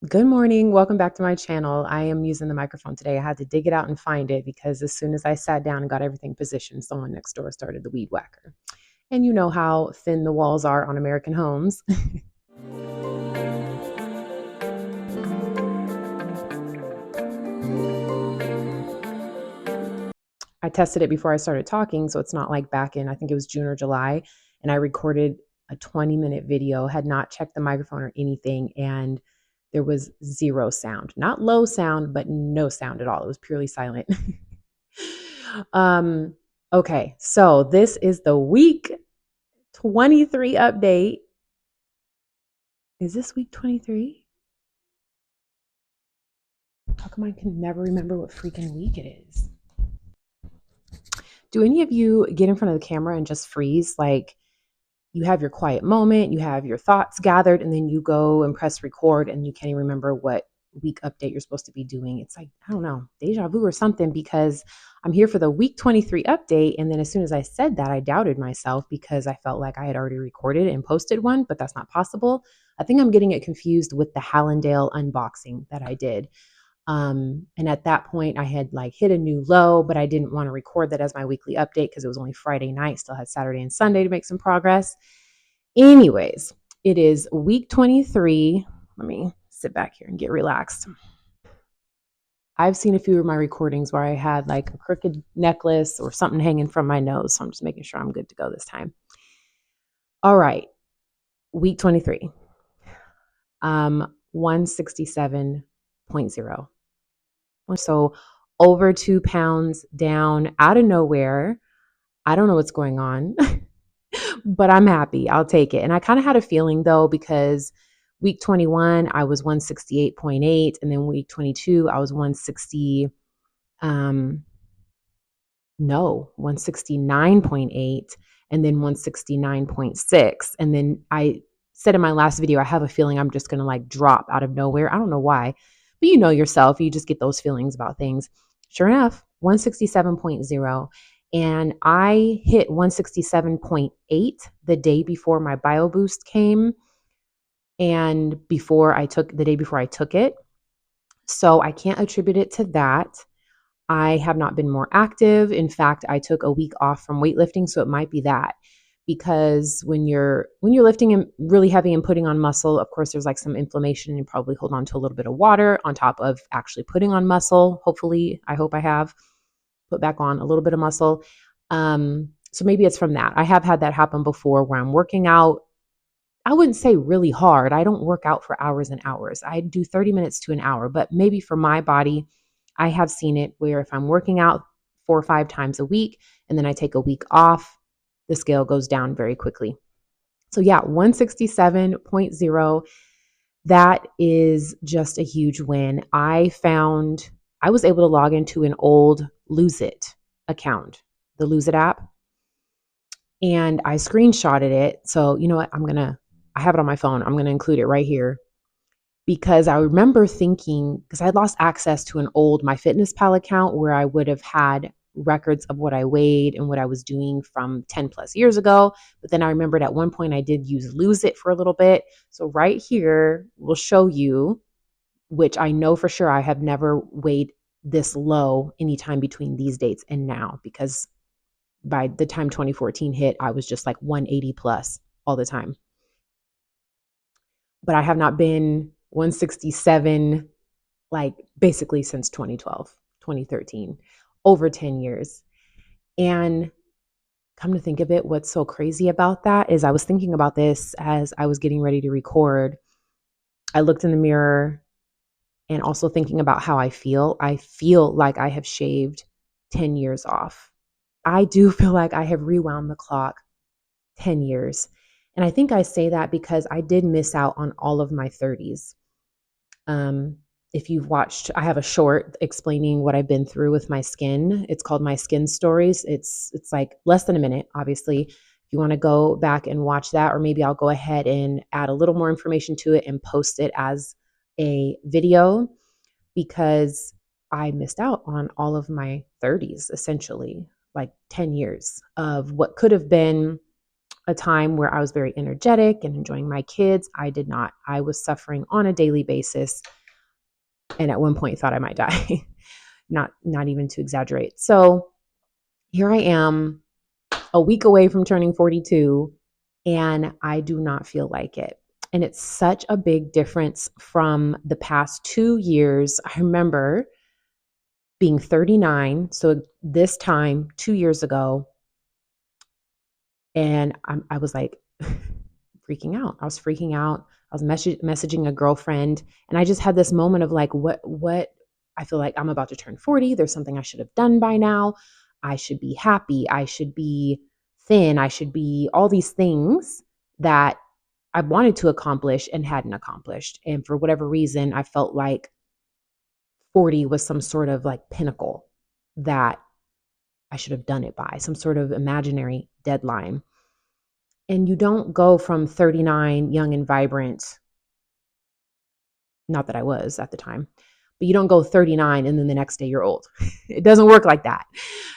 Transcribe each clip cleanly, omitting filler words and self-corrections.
Good morning. Welcome back to my channel. I am using the microphone today. I had to dig it out and find it because as soon as I sat down and got everything positioned, someone next door started the weed whacker. And you know how thin the walls are on American homes. I tested it before I started talking, so it's not like back in, I think it was June or July, and I recorded a 20-minute video, had not checked the microphone or anything, and there was zero sound. Not low sound, but no sound at all. It was purely silent. um, okay, so this is the week 23 update. Is this week 23? How come I can never remember what freaking week it is? Do any of you get in front of the camera and just freeze? Like you have your quiet moment, you have your thoughts gathered, and then you go and press record and you can't even remember what week update you're supposed to be doing. It's like, I don't know, deja vu or something, because I'm here for the week 23 update. And then as soon as I said that, I doubted myself because I felt like I had already recorded and posted one, but that's not possible. I think I'm getting it confused with the Hallandale unboxing that I did. And at that point, I had like hit a new low, but I didn't want to record that as my weekly update because it was only Friday night. Still had Saturday and Sunday to make some progress. Anyways, it is week 23. Let me sit back here and get relaxed. I've seen a few of my recordings where I had like a crooked necklace or something hanging from my nose. So I'm just making sure I'm good to go this time. All right. Week 23. 167.0. So over 2 pounds down out of nowhere. I don't know what's going on, but I'm happy. I'll take it. And I kind of had a feeling though, because week 21, I was 168.8. And then week 22, I was 169.8. And then 169.6. And then I said in my last video, I have a feeling I'm just going to like drop out of nowhere. I don't know why, but you know yourself, you just get those feelings about things. Sure enough, 167.0. And I hit 167.8 the day before my Bioboost came and the day before I took it. So I can't attribute it to that. I have not been more active. In fact, I took a week off from weightlifting, so it might be that. Because when you're lifting and really heavy and putting on muscle, of course there's like some inflammation and probably hold on to a little bit of water on top of actually putting on muscle. Hopefully, I hope I have put back on a little bit of muscle. So maybe it's from that. I have had that happen before where I'm working out. I wouldn't say really hard. I don't work out for hours and hours. I do 30 minutes to an hour, but maybe for my body, I have seen it where if I'm working out 4 or 5 times a week and then I take a week off, the scale goes down very quickly. So yeah, 167.0. That is just a huge win. I was able to log into an old Lose It account, the Lose It app, and I screenshotted it. So you know what? I have it on my phone. I'm going to include it right here because I remember thinking, because I had lost access to an old MyFitnessPal account where I would have had records of what I weighed and what I was doing from 10 plus years ago. But then I remembered at one point I did use Lose It for a little bit. So right here will show you, which I know for sure I have never weighed this low anytime between these dates and now, because by the time 2014 hit, I was just like 180 plus all the time. But I have not been 167 like basically since 2012, 2013, over 10 years. And come to think of it, what's so crazy about that is I was thinking about this as I was getting ready to record. I looked in the mirror and also thinking about how I feel like I have shaved 10 years off. I do feel like I have rewound the clock 10 years. And I think I say that because I did miss out on all of my 30s. If you've watched, I have a short explaining what I've been through with my skin. It's called My Skin Stories. It's like less than a minute, obviously. If you want to go back and watch that, or maybe I'll go ahead and add a little more information to it and post it as a video because I missed out on all of my 30s, essentially, like 10 years of what could have been a time where I was very energetic and enjoying my kids. I did not. I was suffering on a daily basis, and at one point thought I might die. Not even to exaggerate. So here I am, a week away from turning 42, and I do not feel like it. And it's such a big difference from the past 2 years. I remember being 39, so this time 2 years ago, and I was like freaking out. I was freaking out. I was messaging a girlfriend, and I just had this moment of like, what? I feel like I'm about to turn 40. There's something I should have done by now. I should be happy. I should be thin. I should be all these things that I wanted to accomplish and hadn't accomplished. And for whatever reason, I felt like 40 was some sort of like pinnacle that I should have done it by, some sort of imaginary deadline. And you don't go from 39, young and vibrant, not that I was at the time, but you don't go 39 and then the next day you're old. It doesn't work like that.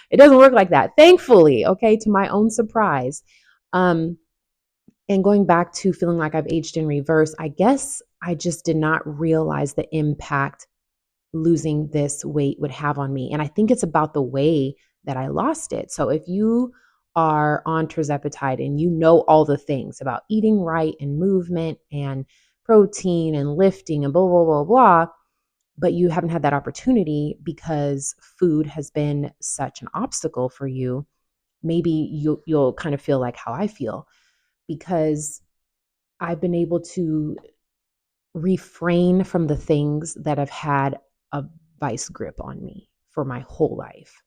It doesn't work like that. Thankfully, okay, to my own surprise. And going back to feeling like I've aged in reverse, I guess I just did not realize the impact losing this weight would have on me. And I think it's about the way that I lost it. So if you are on tirzepatide and you know all the things about eating right and movement and protein and lifting and blah, blah, blah, blah, but you haven't had that opportunity because food has been such an obstacle for you, maybe you'll kind of feel like how I feel, because I've been able to refrain from the things that have had a vice grip on me for my whole life,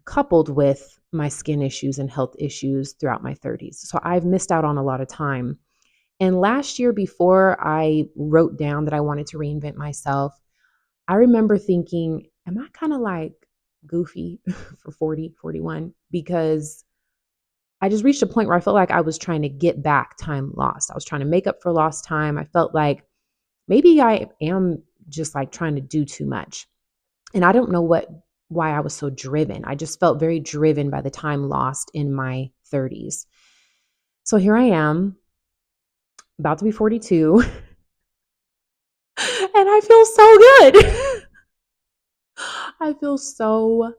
coupled with my skin issues and health issues throughout my 30s. So I've missed out on a lot of time. And last year, before I wrote down that I wanted to reinvent myself, I remember thinking, am I kind of like goofy for 40, 41? Because I just reached a point where I felt like I was trying to get back time lost. I was trying to make up for lost time. I felt like maybe I am just like trying to do too much. And I don't know why I was so driven. I just felt very driven by the time lost in my 30s. So here I am, about to be 42, and I feel so good. I feel so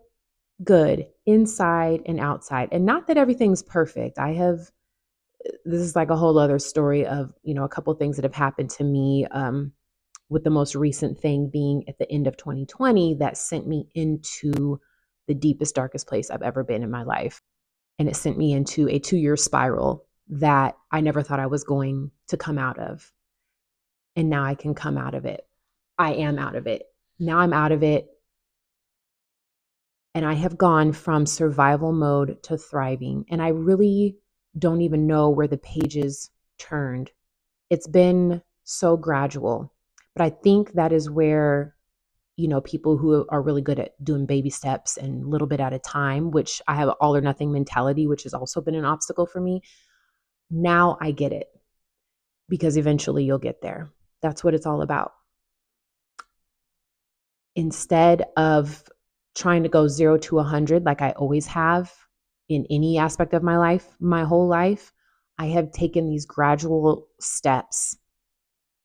good inside and outside. And not that everything's perfect. This is like a whole other story of, a couple of things that have happened to me, with the most recent thing being at the end of 2020 that sent me into the deepest, darkest place I've ever been in my life. And it sent me into a 2-year spiral that I never thought I was going to come out of. And now I can come out of it. I am out of it. Now I'm out of it. And I have gone from survival mode to thriving. And I really don't even know where the pages turned. It's been so gradual. But I think that is where, people who are really good at doing baby steps and a little bit at a time, which I have an all or nothing mentality, which has also been an obstacle for me. Now I get it, because eventually you'll get there. That's what it's all about. Instead of trying to go 0 to 100 like I always have in any aspect of my life, my whole life, I have taken these gradual steps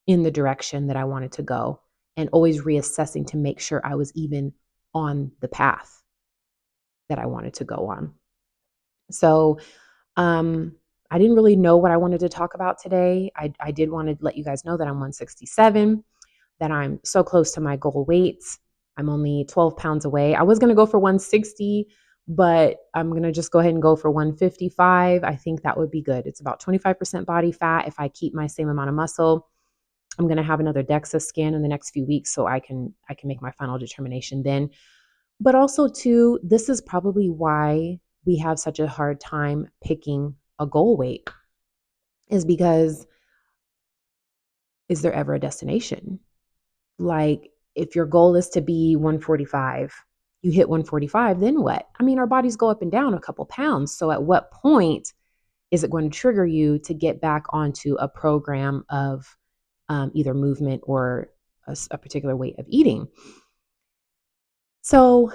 in the direction that I wanted to go, and always reassessing to make sure I was even on the path that I wanted to go on. So I didn't really know what I wanted to talk about today. I did want to let you guys know that I'm 167, that I'm so close to my goal weight. I'm only 12 pounds away. I was going to go for 160, but I'm going to just go ahead and go for 155. I think that would be good. It's about 25% body fat if I keep my same amount of muscle. I'm going to have another DEXA scan in the next few weeks, so I can make my final determination then. But also too, this is probably why we have such a hard time picking a goal weight, is because, is there ever a destination? Like, if your goal is to be 145, you hit 145, then what? I mean, our bodies go up and down a couple pounds. So at what point is it going to trigger you to get back onto a program of either movement or a particular way of eating? So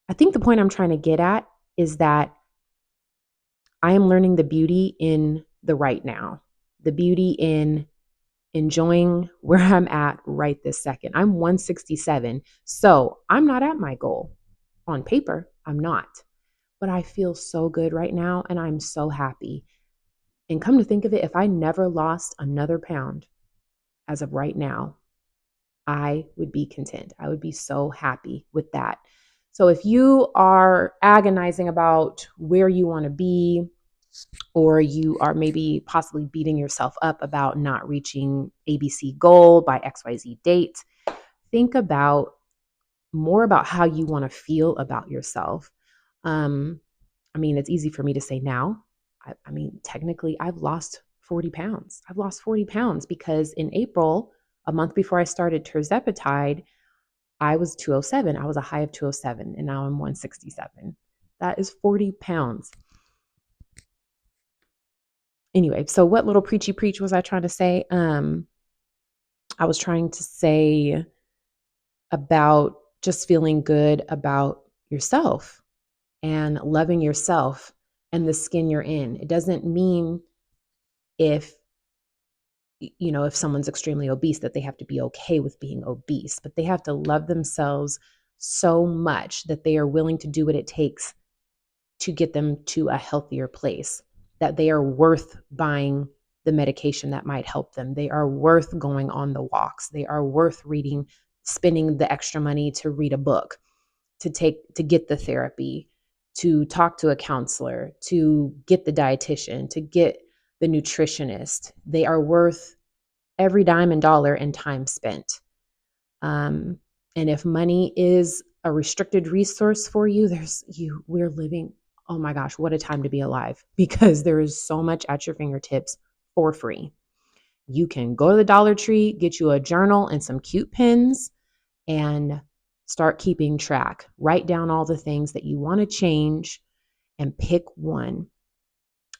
I think the point I'm trying to get at is that I am learning the beauty in the right now, the beauty in enjoying where I'm at right this second. I'm 167, so I'm not at my goal. On paper, I'm not, but I feel so good right now and I'm so happy. And come to think of it, if I never lost another pound as of right now, I would be content. I would be so happy with that. So if you are agonizing about where you want to be, or you are maybe possibly beating yourself up about not reaching ABC goal by XYZ date, think about more about how you want to feel about yourself. Um, I mean, it's easy for me to say now. I mean, technically, I've lost 40 pounds. I've lost 40 pounds because in April, a month before I started tirzepatide, I was 207. I was a high of 207, and now I'm 167. That is 40 pounds. Anyway, so what little preachy preach was I trying to say? I was trying to say about just feeling good about yourself and loving yourself and the skin you're in. It doesn't mean if if someone's extremely obese that they have to be okay with being obese, but they have to love themselves so much that they are willing to do what it takes to get them to a healthier place, that they are worth buying the medication that might help them. They are worth going on the walks. They are worth reading, spending the extra money to read a book, to get the therapy, to talk to a counselor, to get the dietitian, to get the nutritionist. They are worth every dime and dollar and time spent. Um, and if money is a restricted resource for you, we're living, oh my gosh, what a time to be alive, because there is so much at your fingertips for free. You can go to the Dollar Tree, get you a journal and some cute pens, and start keeping track. Write down all the things that you want to change and pick one.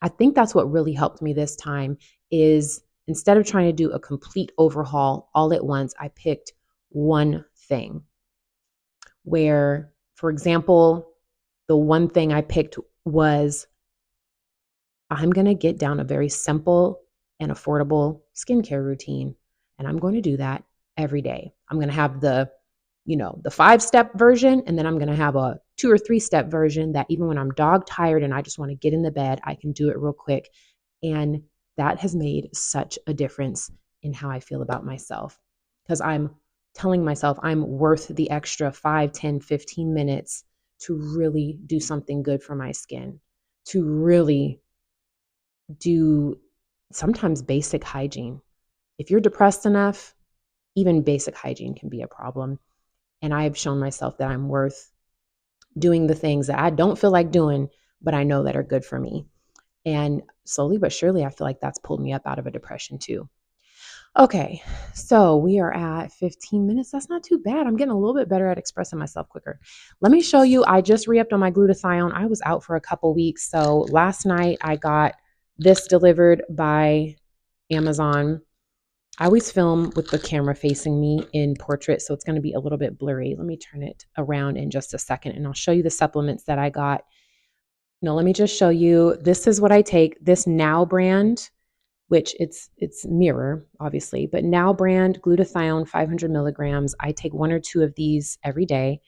I think that's what really helped me this time is instead of trying to do a complete overhaul all at once, I picked one thing where, for example, the one thing I picked was I'm going to get down a very simple and affordable skincare routine. And I'm going to do that every day. I'm going to have the 5-step version, and then I'm going to have a 2 or 3-step version that even when I'm dog tired and I just want to get in the bed, I can do it real quick. And that has made such a difference in how I feel about myself, because I'm telling myself I'm worth the extra 5, 10, 15 minutes to really do something good for my skin, to really do sometimes basic hygiene. If you're depressed enough, even basic hygiene can be a problem. And I have shown myself that I'm worth doing the things that I don't feel like doing, but I know that are good for me. And slowly but surely, I feel like that's pulled me up out of a depression too. Okay, so we are at 15 minutes. That's not too bad. I'm getting a little bit better at expressing myself quicker. Let me show you. I just re-upped on my glutathione. I was out for a couple weeks. So last night I got this delivered by Amazon. I always film with the camera facing me in portrait, so it's going to be a little bit blurry. Let me turn it around in just a second, and I'll show you the supplements that I got. No, let me just show you. This is what I take. This Now brand, which it's Mirror, obviously, but Now brand glutathione 500 milligrams. I take 1 or 2 of these every day.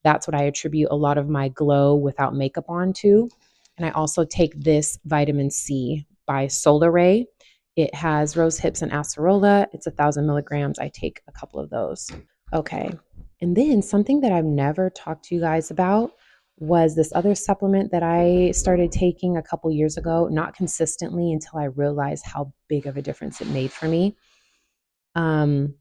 That's what I attribute a lot of my glow without makeup on to. And I also take this vitamin C by Solar Ray. It has rose hips and acerola. It's 1,000 milligrams. I take a couple of those. Okay. And then something that I've never talked to you guys about was this other supplement that I started taking a couple years ago, not consistently until I realized how big of a difference it made for me. And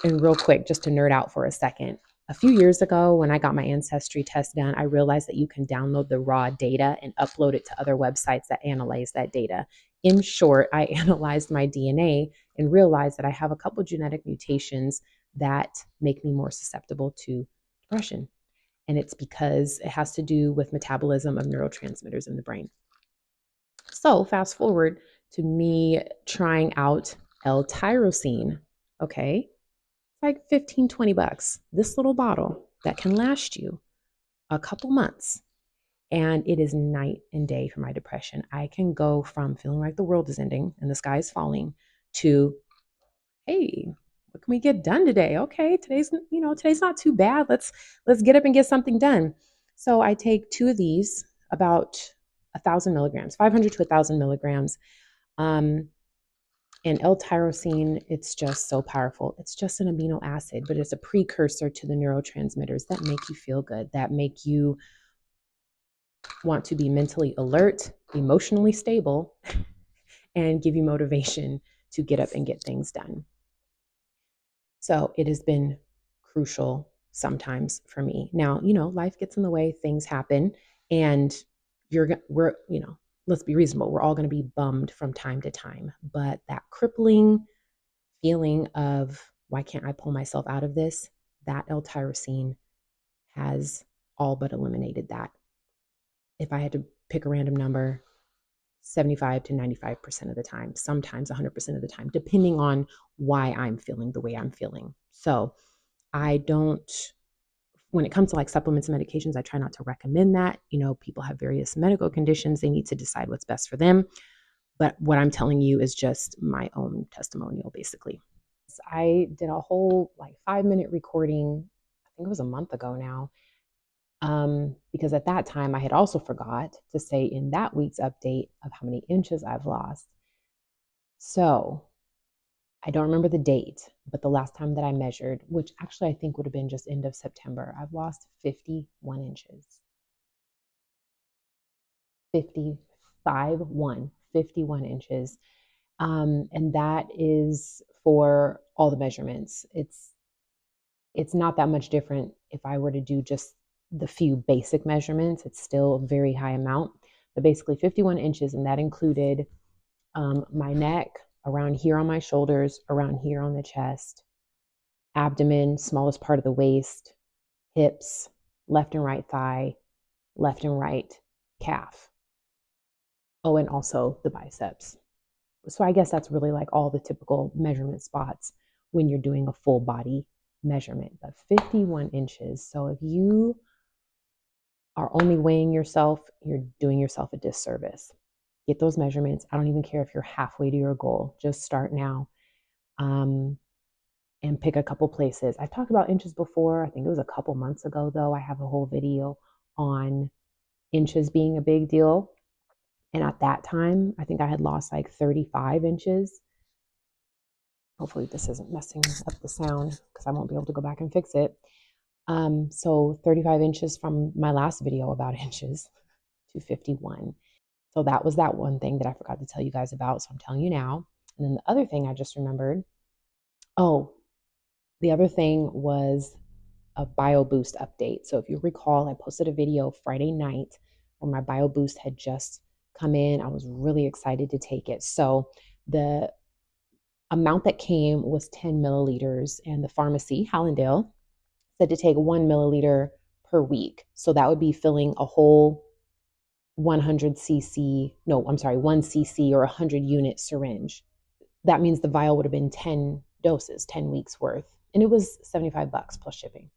real quick, just to nerd out for a second, a few years ago when I got my ancestry test done, I realized that you can download the raw data and upload it to other websites that analyze that data. In short, I analyzed my DNA and realized that I have a couple genetic mutations that make me more susceptible to depression. And it's because it has to do with metabolism of neurotransmitters in the brain. So fast forward to me trying out L-tyrosine. Okay, like 15, 20 bucks. This little bottle that can last you a couple months. And it is night and day for my depression. I can go from feeling like the world is ending and the sky is falling to, hey, what can we get done today? Okay, today's not too bad. Let's get up and get something done. So I take 2 of these, about 1,000 milligrams, 500 to 1,000 milligrams. And L-tyrosine, it's just so powerful. It's just an amino acid, but it's a precursor to the neurotransmitters that make you feel good, that make you want to be mentally alert, emotionally stable, and give you motivation to get up and get things done. So it has been crucial sometimes for me. Now, life gets in the way, things happen, and let's be reasonable. We're all going to be bummed from time to time, but that crippling feeling of why can't I pull myself out of this? That L-tyrosine has all but eliminated that. If I had to pick a random number, 75 to 95% of the time, sometimes 100% of the time, depending on why I'm feeling the way I'm feeling. So I don't, when it comes to like supplements and medications, I try not to recommend that. People have various medical conditions. They need to decide what's best for them. But what I'm telling you is just my own testimonial, basically. I did a whole like 5-minute recording, I think it was a month ago now, because at that time I had also forgot to say in that week's update of how many inches I've lost. So I don't remember the date, but the last time that I measured, which actually I think would have been just end of September, I've lost 51 inches. 51 inches. And that is for all the measurements. It's not that much different if I were to do just the few basic measurements. It's still a very high amount, but basically 51 inches, and that included my neck, around here on my shoulders, around here on the chest, abdomen, smallest part of the waist, hips, left and right thigh, left and right calf. Oh, and also the biceps. So I guess that's really like all the typical measurement spots when you're doing a full body measurement, but 51 inches. So if you are only weighing yourself, you're doing yourself a disservice. Get those measurements. I don't even care if you're halfway to your goal. Just start now, and pick a couple places. I've talked about inches before. I think it was a couple months ago, though. I have a whole video on inches being a big deal. And at that time, I think I had lost like 35 inches. Hopefully this isn't messing up the sound because I won't be able to go back and fix it. So 35 inches from my last video about inches to 51. So that was that one thing that I forgot to tell you guys about. So I'm telling you now. And then the other thing I just remembered. Oh, the other thing was a Bioboost update. So if you recall, I posted a video Friday night where my Bioboost had just come in. I was really excited to take it. So the amount that came was 10 milliliters, and the pharmacy, Hallandale, said to take 1 milliliter per week. So that would be filling a whole 100 cc, no, I'm sorry, 1 cc or 100 unit syringe. That means the vial would have been 10 doses, 10 weeks worth. And it was $75 plus shipping.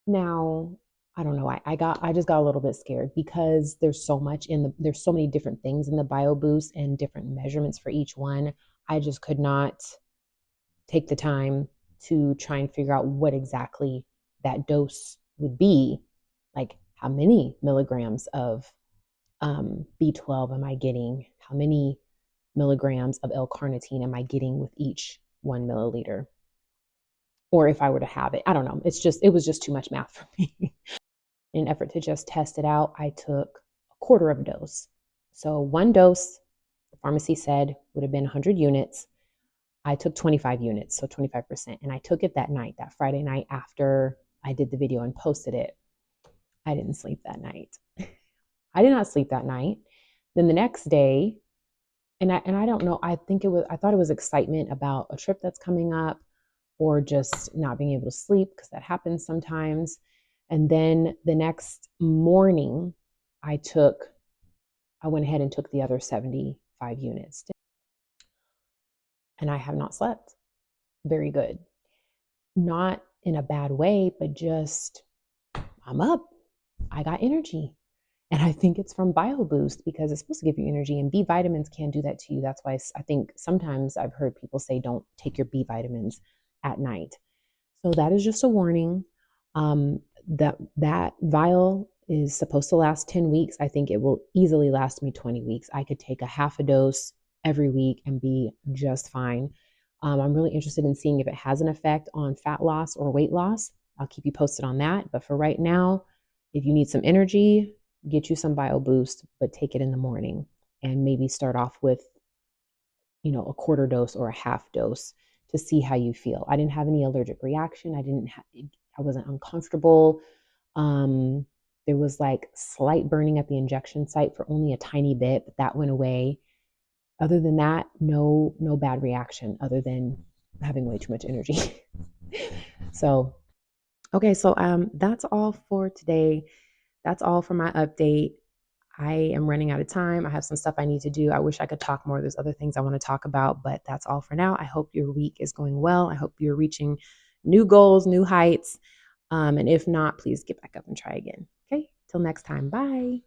Now, I don't know. I just got a little bit scared because there's so many different things in the Bioboost and different measurements for each one. I just could not take the time to try and figure out what exactly that dose would be. Like, how many milligrams of B12 am I getting? How many milligrams of L-carnitine am I getting with each 1 milliliter? Or if I were to have it, I don't know. It was just too much math for me. In an effort to just test it out, I took a quarter of a dose. So one dose, the pharmacy said, would have been 100 units. I took 25 units, so 25%. And I took it that night, that Friday night after I did the video and posted it. I didn't sleep that night. I did not sleep that night. Then the next day, and I don't know, I thought it was excitement about a trip that's coming up, or just not being able to sleep, because that happens sometimes. And then the next morning, I went ahead and took the other 75 units. And I have not slept very good. Not in a bad way, but just, I'm up. I got energy. And I think it's from Bioboost because it's supposed to give you energy, and B vitamins can do that to you. That's why I think sometimes I've heard people say don't take your B vitamins at night. So that is just a warning. That vial is supposed to last 10 weeks. I think it will easily last me 20 weeks. I could take a half a dose every week and be just fine. I'm really interested in seeing if it has an effect on fat loss or weight loss. I'll keep you posted on that. But for right now, if you need some energy, get you some Bio Boost, but take it in the morning and maybe start off with, a quarter dose or a half dose to see how you feel. I didn't have any allergic reaction. I wasn't uncomfortable. Um, there was like slight burning at the injection site for only a tiny bit, but that went away. Other than that, no bad reaction other than having way too much energy. So, okay, so that's all for today. That's all for my update. I am running out of time. I have some stuff I need to do. I wish I could talk more. There's other things I want to talk about, but that's all for now. I hope your week is going well. I hope you're reaching new goals, new heights. And if not, please get back up and try again. Okay, till next time. Bye.